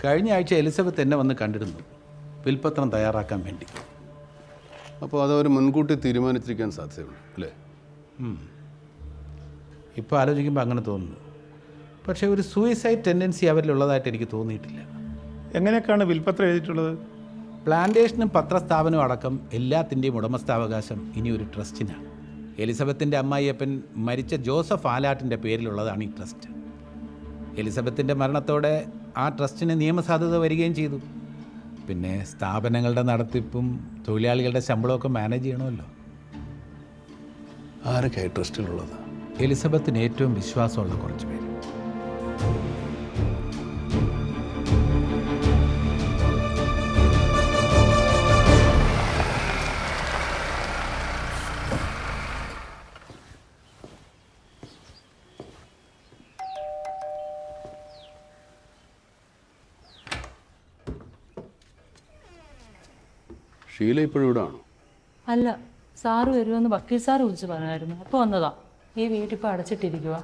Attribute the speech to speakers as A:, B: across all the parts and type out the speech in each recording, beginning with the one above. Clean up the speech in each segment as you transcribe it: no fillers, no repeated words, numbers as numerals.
A: കഴിഞ്ഞ ആഴ്ച എലിസബത്ത് എന്നെ വന്ന് കണ്ടിരുന്നു, വിൽപ്പത്രം തയ്യാറാക്കാൻ വേണ്ടി.
B: അപ്പോൾ അതവർ മുൻകൂട്ടി തീരുമാനിച്ചിരിക്കാൻ സാധ്യതയുണ്ട് അല്ലേ?
A: ഇപ്പോൾ ആലോചിക്കുമ്പോൾ അങ്ങനെ തോന്നുന്നു. പക്ഷേ ഒരു സൂയിസൈഡ് ടെൻഡൻസി അവരിലുള്ളതായിട്ട് എനിക്ക് തോന്നിയിട്ടില്ല.
C: എങ്ങനെയൊക്കെയാണ് വിൽപ്പത്രം എഴുതിയിട്ടുള്ളത്?
A: പ്ലാന്റേഷനും പത്രസ്ഥാപനവും അടക്കം എല്ലാത്തിൻ്റെയും ഉടമസ്ഥാവകാശം ഇനി ഒരു ട്രസ്റ്റിനാണ്. എലിസബത്തിൻ്റെ അമ്മായിയപ്പൻ മരിച്ച ജോസഫ് ആലാട്ടിൻ്റെ പേരിലുള്ളതാണ് ഈ ട്രസ്റ്റ്. എലിസബത്തിൻ്റെ മരണത്തോടെ ആ ട്രസ്റ്റിന് നിയമസാധുത വരികയും ചെയ്തു. പിന്നെ സ്ഥാപനങ്ങളുടെ നടത്തിപ്പും തൊഴിലാളികളുടെ ശമ്പളമൊക്കെ മാനേജ് ചെയ്യണമല്ലോ.
B: ആരൊക്കെയായി ട്രസ്റ്റിലുള്ളത്?
A: എലിസബത്തിന് ഏറ്റവും വിശ്വാസമുള്ള കുറച്ച് പേര്.
B: ഷീല ഇപ്പോഴും ഇവിടെ ആണോ?
D: അല്ല, സാറ് വരുമെന്ന് വക്കീൽ സാറ് വിളിച്ച് പറഞ്ഞായിരുന്നു. അപ്പോൾ വന്നതാ. ഈ വീട്ടിപ്പോൾ അടച്ചിട്ടിരിക്കുക.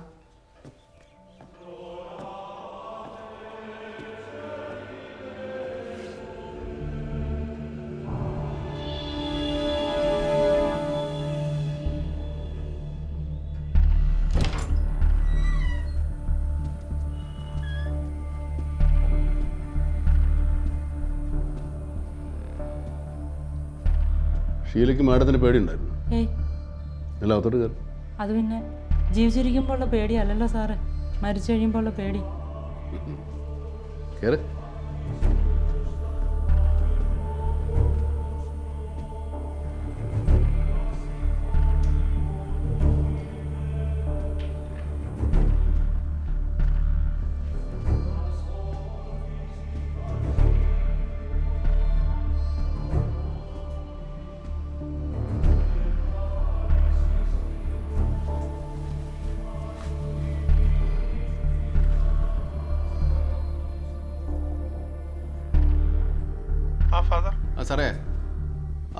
B: ഷീലയ്ക്ക് മാഡത്തിന് പേടിയുണ്ടായിരുന്നു?
D: ഏയ്,
B: അല്ല, അകത്തോട്ട് കയറി.
D: അത് പിന്നെ ജീവിച്ചിരിക്കുമ്പോൾ ഉള്ള പേടിയല്ലല്ലോ സാറ്, മരിച്ചു കഴിയുമ്പോൾ ഉള്ള പേടി.
B: കയറി. സാറേ,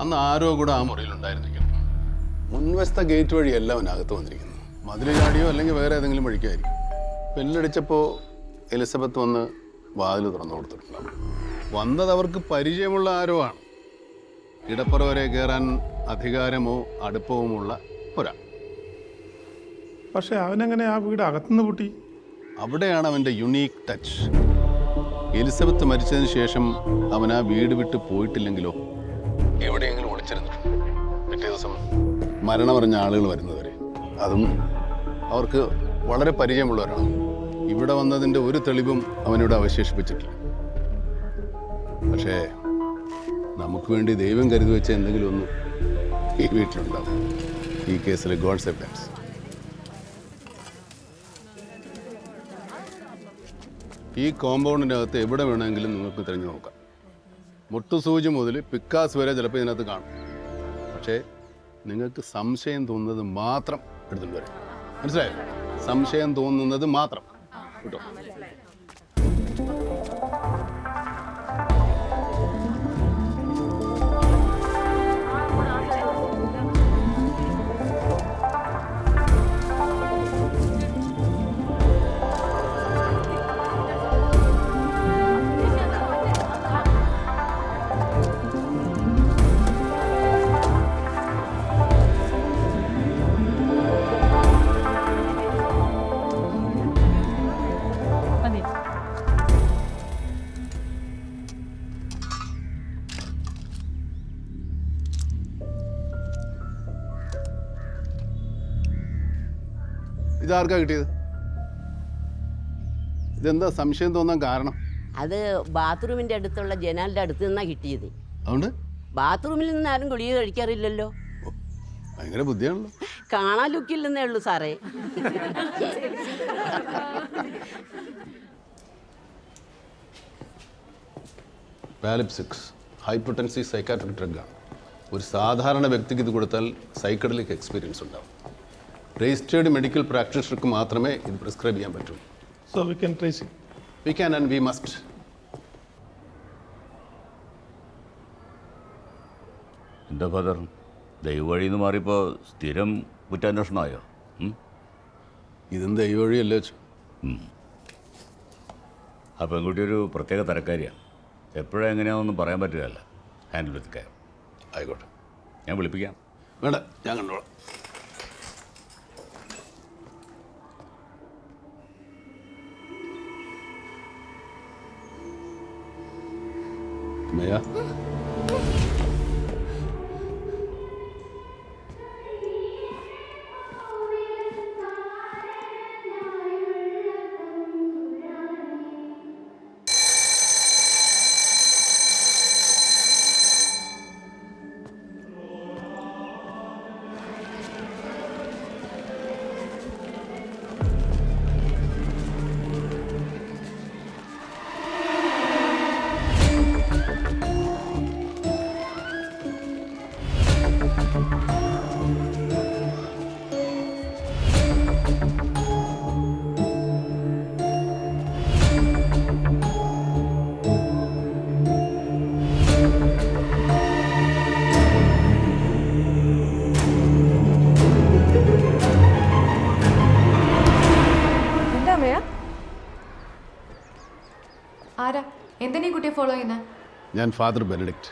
B: അന്ന് ആരോ കൂടെ ആ മുറിയിലുണ്ടായിരുന്നിരിക്കുന്നു. മുൻവശത്തെ ഗേറ്റ് വഴി എല്ലാം അവനകത്ത് വന്നിരിക്കുന്നു. മതിൽ ചാടിയോ അല്ലെങ്കിൽ വേറെ ഏതെങ്കിലും വഴിക്കായിരിക്കും. ബെല്ലടിച്ചപ്പോൾ എലിസബത്ത് വന്ന് വാതിൽ തുറന്നു കൊടുത്തിട്ടുണ്ടാവും. വന്നത് അവർക്ക് പരിചയമുള്ള ആരോ ആണ്. ഇടപ്പുറ വരെ കയറാൻ അധികാരമോ അടുപ്പവുമുള്ള ഒരാൾ.
C: പക്ഷെ അവനെങ്ങനെ ആ വീട് അകത്തുനിന്ന് പൂട്ടി?
B: അവിടെയാണ് അവൻ്റെ യുണീക്ക് ടച്ച്. എലിസബത്ത് മരിച്ചതിന് ശേഷം അവൻ ആ വീട് വിട്ട് പോയിട്ടില്ലെങ്കിലോ എവിടെയെങ്കിലും ഒളിച്ചിരുന്നിട്ടുണ്ട്. പിറ്റേ ദിവസം മരണമറിഞ്ഞ ആളുകൾ വരുന്നവരെ, അതും അവർക്ക് വളരെ പരിചയമുള്ളവരാണ്. ഇവിടെ വന്നതിൻ്റെ ഒരു തെളിവും അവനിവിടെ അവശേഷിപ്പിച്ചിട്ടില്ല. പക്ഷേ നമുക്ക് വേണ്ടി ദൈവം കരുതി വെച്ച എന്തെങ്കിലും ഒന്ന് ഈ വീട്ടിലുണ്ടാവും. ഈ കേസിൽ ഗോഡ്സ് എവിഡൻസ്. ഈ കോമ്പൗണ്ടിനകത്ത് എവിടെ വേണമെങ്കിലും നിങ്ങൾക്ക് തിരഞ്ഞു നോക്കാം. മുട്ടുസൂചി മുതൽ പിക്കാസ് വരെ ചിലപ്പോൾ ഇതിനകത്ത് കാണും. പക്ഷേ നിങ്ങൾക്ക് സംശയം തോന്നുന്നത് മാത്രം എടുത്തുകൊണ്ട് വരാം. മനസ്സിലായോ? സംശയം തോന്നുന്നത് മാത്രം കേട്ടോ.
D: മതി.
B: ഇതാർക്കാ കിട്ടിയത്? ഇതെന്താ സംശയം തോന്നാൻ കാരണം?
E: അത് ബാത്റൂമിൻ്റെ അടുത്തുള്ള ജനാലിൻ്റെ അടുത്ത് നിന്നാണ് കിട്ടിയത്.
B: അതുകൊണ്ട്
E: ബാത്റൂമിൽ നിന്ന് ആരും ഗുളിക കഴിക്കാറില്ലല്ലോ.
B: ഭയങ്കര ബുദ്ധിയാണല്ലോ.
E: കാണാൻ ലുക്കില്ലെന്നേ ഉള്ളൂ സാറേ.
B: പാലിപ്സിക്സ് ഹൈപ്പൊട്ടൻസി സൈക്കാട്രിക് ഡ്രഗാണ്. ഒരു സാധാരണ വ്യക്തിക്ക് ഇത് കൊടുത്താൽ സൈക്കഡലിക് എക്സ്പീരിയൻസ് ഉണ്ടാവും. രജിസ്റ്റേർഡ് മെഡിക്കൽ പ്രാക്ടീഷണർക്ക് മാത്രമേ ഇത് പ്രിസ്ക്രൈബ് ചെയ്യാൻ പറ്റൂ.
C: So we can trace it.
B: We can and we must.
F: എന്താ ഫാദർ, ദൈവവഴിയിൽ നിന്ന് മാറിയപ്പോൾ സ്ഥിരം കുറ്റാന്വേഷണമായോ?
B: ഇതെന്താ ഈ വഴിയല്ലേ വെച്ചു?
F: ആ പെൺകുട്ടി ഒരു പ്രത്യേക തരക്കാരിയാണ്. എപ്പോഴും എങ്ങനെയാണെന്നൊന്നും പറയാൻ പറ്റുകയല്ല. Handle with care.
B: ആയിക്കോട്ടെ,
F: ഞാൻ വിളിപ്പിക്കാം.
B: വേണ്ട, ഞാൻ കണ്ടോളാം. അമ്മയാ,
G: എന്താ അമ്മയ? ആരാ? എന്തിനാ ഈ കുട്ടിയെ ഫോളോ ചെയ്യുന്നത്?
B: ഞാൻ ഫാദർ ബെനഡിക്റ്റ്.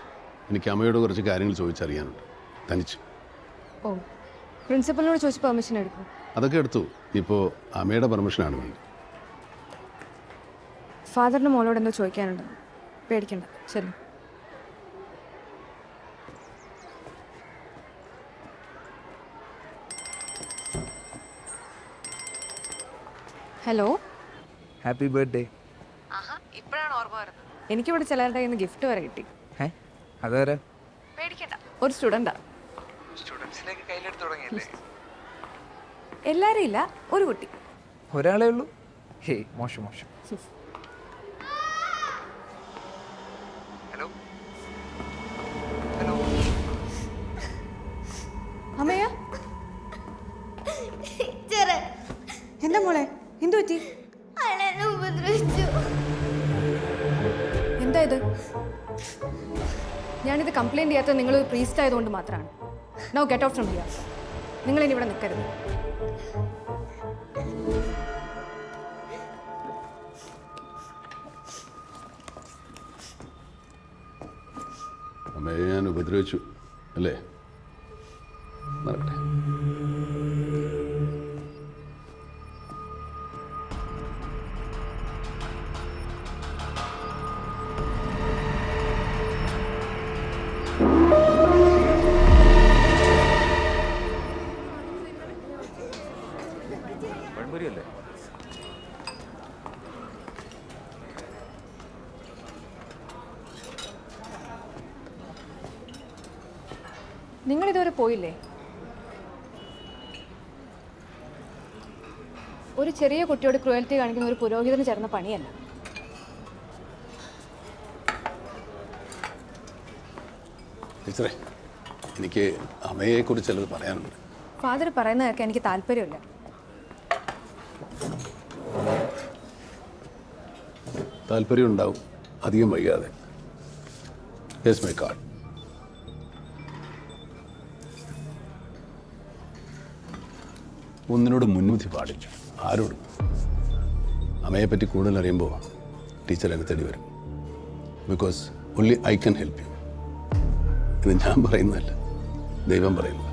B: എനിക്ക് അമ്മയോട് കുറച്ച് കാര്യങ്ങൾ ചോദിച്ചറിയാനുണ്ട്, തനിച്ച്.
G: ഓ, പ്രിൻസിപ്പലിനോട് ചോദിച്ച് പെർമിഷൻ എടുക്കും.
B: അതൊക്കെ എടുത്തു. ഇപ്പോൾ അമ്മയുടെ പെർമിഷനാണ് വേണ്ടത്.
G: ഫാദറിന് മോളോട് എന്തോ ചോദിക്കാനുണ്ട്, പേടിക്കണ്ട. ശരി. Hello,
H: happy birthday.
G: ഇപ്പോഴാണ് ഓർമ്മ വരുന്നത്. എനിക്കിവിടെ ചിലരുടെ കയ്യിൽ നിന്ന് ഗിഫ്റ്റ് വരെ കിട്ടി.
H: അതാരാ?
G: പേടിക്കണ്ട, ഒരു സ്റ്റുഡൻ്റാ.
H: സ്റ്റുഡൻസിലേക്ക് കയ്യിലെടുത്ത് തുടങ്ങിയല്ലേ?
G: എല്ലാവരും ഇല്ല, ഒരു കുട്ടി.
H: ഒരാളേ ഉള്ളൂ? ഹേ, മോശം മോശം. Hello hello.
G: അമ്മയ, എന്താ മോളെ, എന്തു പറ്റി? എന്താ ഇത്? ഞാനിത് കംപ്ലൈൻറ്റ് ചെയ്യാത്തത് നിങ്ങൾ പ്രീസ്റ്റ് ആയതുകൊണ്ട് മാത്രമാണ്. Now get out from here. നിങ്ങളിനി ഇവിടെ നിൽക്കരുത്.
B: അമ്മയെ ഞാൻ ഉപദ്രവിച്ചു അല്ലേ? നടക്കട്ടെ.
H: പഴംപൊരിയല്ലേ?
G: നിങ്ങൾ ഇതുവരെ പോയില്ലേ? ഒരു ചെറിയ കുട്ടിയോട് ക്രൂവൽറ്റി കാണിക്കുന്ന ഒരു പുരോഹിതന് ചേർന്ന പണിയല്ല.
B: ടീച്ചറെ, എനിക്ക് അമ്മയെക്കുറിച്ച് ചിലത് പറയാനുണ്ട്.
G: ഫാദർ പറയുന്ന കേൾക്കാൻ എനിക്ക് താല്പര്യമില്ല.
B: താല്പര്യം ഉണ്ടാവും, അധികം വൈകാതെ. Yes my card. ഒന്നിനോട് മുൻവിധി പാടില്ല, ആരോടും. അമ്മയെപ്പറ്റി കൂടുതൽ അറിയുമ്പോൾ ടീച്ചർ എന്നെ തേടി വരും. Because only I can help you. ഇത് ഞാൻ പറയുന്നതല്ല, ദൈവം പറയുന്നത്.